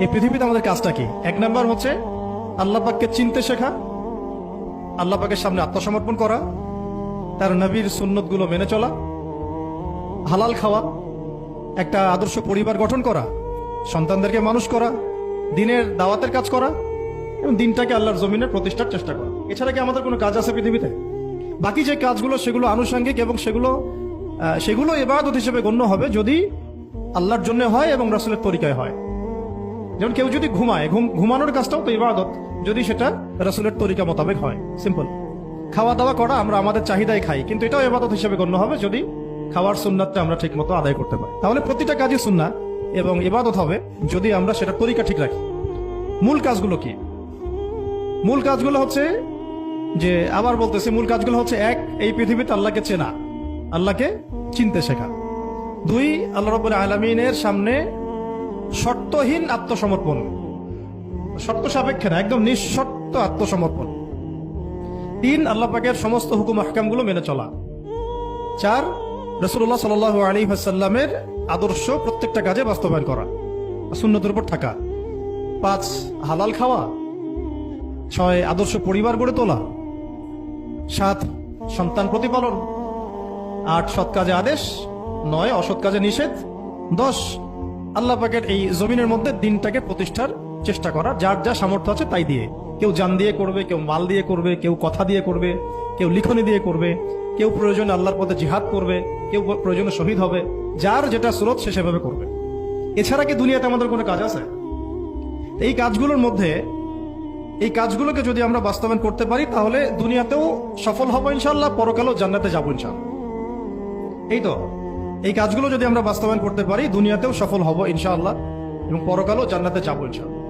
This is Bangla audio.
এই পৃথিবীতে আমাদের কাজটা কি? এক নাম্বার হচ্ছে আল্লাহ পাককে চিনতে শেখা, আল্লাহ পাকের সামনে আত্মসমর্পণ করা, তার নবীর সুন্নত গুলো মেনে চলা, হালাল খাওয়া, একটা আদর্শ পরিবার গঠন করা, সন্তানদেরকে মানুষ করা, দিনের দাওয়াতের কাজ করা এবং দিনটাকে আল্লাহর জমিনে প্রতিষ্ঠার চেষ্টা করা। এছাড়া কি আমাদের কোনো কাজ আছে পৃথিবীতে? বাকি যে কাজগুলো সেগুলো আনুষঙ্গিক এবং সেগুলো ইবাদত হিসেবে গণ্য হবে যদি আল্লাহর জন্য হয় এবং রাসূলের তরিকায় হয়। যেমন কেউ যদি ঘুমায়, ঘুমানোর কাজটাও তো ইবাদত যদি সেটা রাসূলের তরিকা মোতাবেক হয়। সিম্পল। খাওয়া দাওয়া করা আমরা আমাদের চাহিদায় খাই, কিন্তু এটাও ইবাদত হিসেবে গণ্য হবে যদি খাওয়ার সুন্নাতটা আমরা ঠিক মতো আদায় করতে পারি। তাহলে প্রতিটা কাজই সুন্নাত এবং ইবাদত হবে যদি আমরা সেটা তরিকা ঠিক রাখি। মূল কাজগুলো কি? মূল কাজগুলো হচ্ছে যে, আবার বলতেছি, মূল কাজগুলো হচ্ছে এক, এই পৃথিবীতে আল্লাহকে চেনা, আল্লাহকে চিনতে শেখা। দুই, আল্লাহ রাব্বুল আলামিনের সামনে শর্তহীন আত্মসমর্পণ, শর্ত সাপেক্ষে না, একদম নিঃশর্ত আত্মসমর্পণ। তিন, আল্লাহ পাকের সমস্ত হুকুম আহকামগুলো মেনে চলা। চার, রাসূলুল্লাহ সাল্লাল্লাহু আলাইহি ওয়াসাল্লামের আদর্শ প্রত্যেকটা কাজে বাস্তবায়ন করা, সুন্নতের উপর থাকা। পাঁচ, হালাল খাওয়া। ছয়, আদর্শ পরিবার গড়ে তোলা। সাত, সন্তান প্রতিপালন। আট, সৎ কাজে আদেশ। নয়, অসৎ কাজে নিষেধ। 10, আল্লাহ পাকের এই জমিনের মধ্যে দিনটাকে প্রতিষ্ঠার চেষ্টা করা, যার যা সামর্থ্য আছে তাই দিয়ে। কেউ জান দিয়ে করবে, কেউ মাল দিয়ে করবে, কেউ কথা দিয়ে করবে, কেউ লিখনি দিয়ে করবে, কেউ প্রয়োজনে আল্লাহর পথে জিহাদ করবে, কেউ প্রয়োজনে শহীদ হবে। যার যেটা স্রোত সে সেভাবে করবে। এছাড়া কি দুনিয়াতে আমাদের কোনো কাজ আছে? এই কাজগুলোর মধ্যে এই কাজগুলোকে যদি আমরা বাস্তবায়ন করতে পারি তাহলে দুনিয়াতেও সফল হবো ইনশাআল্লাহ, পরকালেও জান্নাতে যাবো ইনশাআল্লাহ। এই তো, এই কাজগুলো যদি আমরা বাস্তবায়ন করতে পারি দুনিয়াতেও সফল হবো ইনশাআল্লাহ এবং পরকালেও জান্নাতে যাবো ইনশাআল্লাহ।